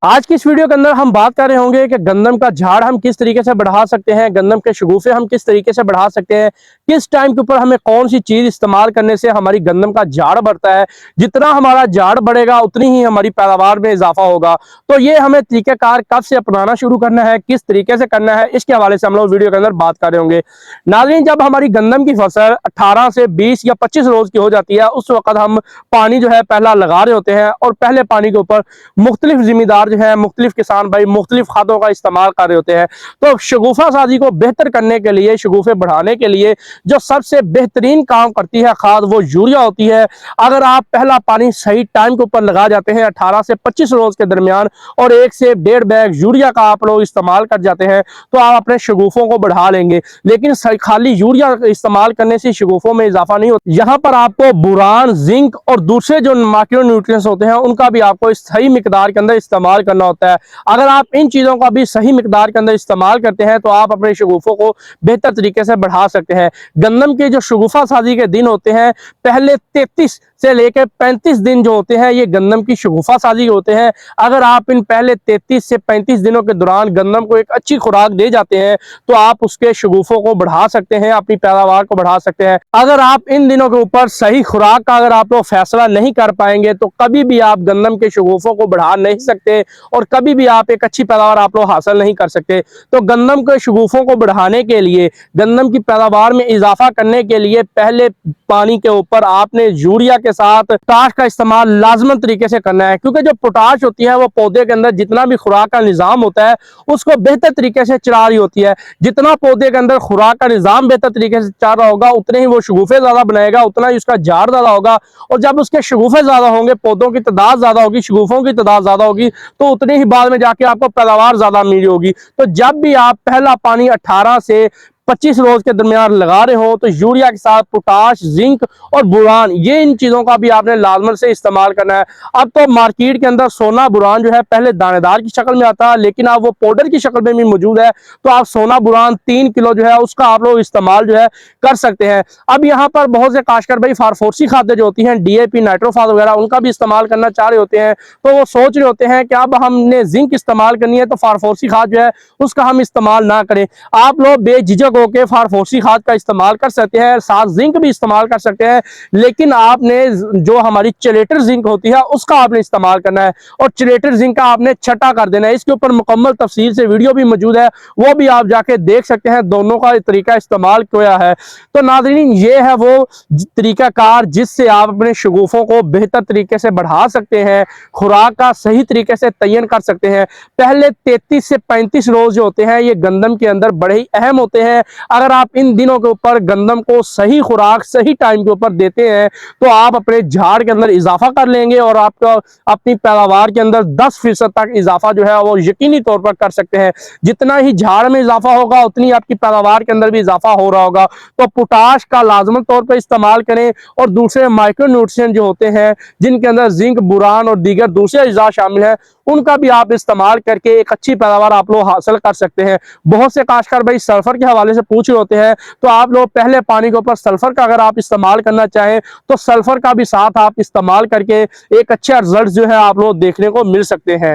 आज की इस वीडियो के अंदर हम बात कर रहे होंगे कि गंदम का झाड़ हम किस तरीके से बढ़ा सकते हैं, गंदम के शगुफे हम किस तरीके से बढ़ा सकते हैं, किस टाइम के ऊपर हमें कौन सी चीज इस्तेमाल करने से हमारी गंदम का झाड़ बढ़ता है। जितना हमारा झाड़ बढ़ेगा उतनी ही हमारी पैदावार में इजाफा होगा। तो ये हमें तरीकेकार कब से अपनाना शुरू करना है, किस तरीके से करना है, इसके हवाले से हम लोग वीडियो के अंदर बात कर रहे होंगे। नाज़रीन, जब हमारी गंदम की फसल 18 से 20 या 25 रोज की हो जाती है, उस वक्त हम पानी जो है पहला लगा रहे होते हैं और पहले पानी के ऊपर मुख्तलिफ जिम्मेदार जो है, मुख्तलिफ किसान भाई मुख्तलिफ खादों का इस्तेमाल कर रहे होते हैं। तो शगुफा साजी को बेहतर करने के लिए, शगुफे बढ़ाने के लिए जो सबसे बेहतरीन काम करती है खाद, वो यूरिया होती है। अगर आप पहला पानी सही टाइम के ऊपर लगा जाते हैं 18 से 25 रोज के दरमियान और 1 से 1.5 बैग यूरिया का आप लोग इस्तेमाल कर जाते हैं, तो आप अपने शगुफों को बढ़ा लेंगे। लेकिन खाली यूरिया इस्तेमाल करने से शगुफों में इजाफा नहीं होता। यहाँ पर आपको बोरान, जिंक और दूसरे जो माइक्रो न्यूट्रिएंट्स होते हैं उनका भी आपको सही मिकदार के अंदर इस्तेमाल करना होता है। अगर आप इन चीजों का भी सही मिकदार के अंदर इस्तेमाल करते हैं तो आप अपने शगुफों को बेहतर तरीके से बढ़ा सकते हैं। गंदम के जो शगुफा साजी के दिन होते हैं, पहले 33 से लेकर 35 दिन जो होते हैं, ये गंदम की शगुफा साजी होते हैं। अगर आप इन पहले 33 से 35 दिनों के दौरान गंदम को एक अच्छी खुराक दे जाते हैं तो आप उसके शगुफों को बढ़ा सकते हैं, अपनी पैदावार को बढ़ा सकते हैं। अगर आप इन दिनों के ऊपर सही खुराक का अगर आप लोग फैसला नहीं कर पाएंगे तो कभी भी आप गंदम के शगुफों को बढ़ा नहीं सकते और कभी भी आप एक अच्छी पैदावार आप लोग हासिल नहीं कर सकते। तो गंदम के शगुफों को बढ़ाने के लिए, गंदम की पैदावार में इजाफा करने के लिए पहले पानी के ऊपर आपने यूरिया के साथ पोटाश का इस्तेमाल लाजमन तरीके से करना है, क्योंकि जो पोटाश होती है वो पौधे के अंदर जितना भी खुराक का निजाम होता है उसको बेहतर तरीके से चला रही होती है। जितना पौधे के अंदर खुराक का निजाम बेहतर तरीके से चल रहा होगा उतने ही वो शगुफे ज्यादा बनाएगा, उतना ही उसका झाड़ ज्यादा होगा। और जब उसके शगुफे ज्यादा होंगे, पौधों की तादाद ज्यादा होगी, शगुफों की तादाद ज्यादा होगी, तो उतनी ही बाद में जाके आपको पैदावार ज्यादा मिली होगी। तो जब भी आप पहला पानी 18 से 25 रोज के दरमियान लगा रहे हो तो यूरिया के साथ पोटाश, जिंक और बुरान, ये इन चीजों का भी आपने लाजमन से इस्तेमाल करना है। अब तो मार्केट के अंदर सोना बुरान जो है पहले दानेदार की शक्ल में आता है, लेकिन अब वो पाउडर की शक्ल में भी मौजूद है। तो आप सोना बुरान 3 किलो जो है उसका आप लोग इस्तेमाल जो है कर सकते हैं। अब यहाँ पर बहुत से काश्तकार भाई फारफोर्सी खादें जो होती हैं, डीएपी, नाइट्रोफास वगैरह, उनका भी इस्तेमाल करना चाह रहे होते हैं। तो वो सोच रहे होते हैं कि अब हमने जिंक इस्तेमाल करनी है तो फारफोर्सी खाद जो है उसका हम इस्तेमाल ना करें। आप लोग बेझिझक होकर फारफोर्सी खाद का इस्तेमाल कर सकते हैं, साथ जिंक भी इस्तेमाल कर सकते हैं, लेकिन आपने जो हमारी चलेटर जिंक होती है उसका आपने इस्तेमाल करना है और चलेटर जिंक का आपने छटा कर देना है। इसके ऊपर मुकम्मल तफसील से वीडियो भी मौजूद है, वो भी आप जाके देख सकते हैं, दोनों का तरीका इस्तेमाल किया है। तो नाज़रीन, ये है वो तरीकाकार जिससे आप अपने शगुफों को बेहतर तरीके से बढ़ा सकते हैं, खुराक का सही तरीके से तयन कर सकते हैं। पहले 33 से 35 रोज जो होते हैं ये गंदम के अंदर बड़े ही अहम होते हैं। अगर आप इन दिनों के ऊपर गंदम को सही खुराक सही टाइम के ऊपर देते हैं तो आप अपने झाड़ के अंदर इजाफा कर लेंगे और आपका अपनी पैदावार के अंदर 10% तक इजाफा जो है वो यकीनी तौर पर कर सकते हैं। जितना ही झाड़ में इजाफा होगा उतनी आपकी पैदावार के अंदर भी इजाफा हो रहा होगा। तो पोटाश का लाजमन तौर पर इस्तेमाल करें और दूसरे माइक्रो न्यूट्रिएंट जो होते हैं जिनके अंदर जिंक, बुरान और दीगर दूसरे अज़ा शामिल हैं, उनका भी आप इस्तेमाल करके एक अच्छी पैदावार आप लोग हासिल कर सकते हैं। बहुत से काश्तकार भाई सल्फर के हवाले से पूछ रहे होते हैं, तो आप लोग पहले पानी के ऊपर सल्फर का अगर आप इस्तेमाल करना चाहें तो सल्फर का भी साथ आप इस्तेमाल करके एक अच्छा रिजल्ट जो है आप लोग देखने को मिल सकते हैं।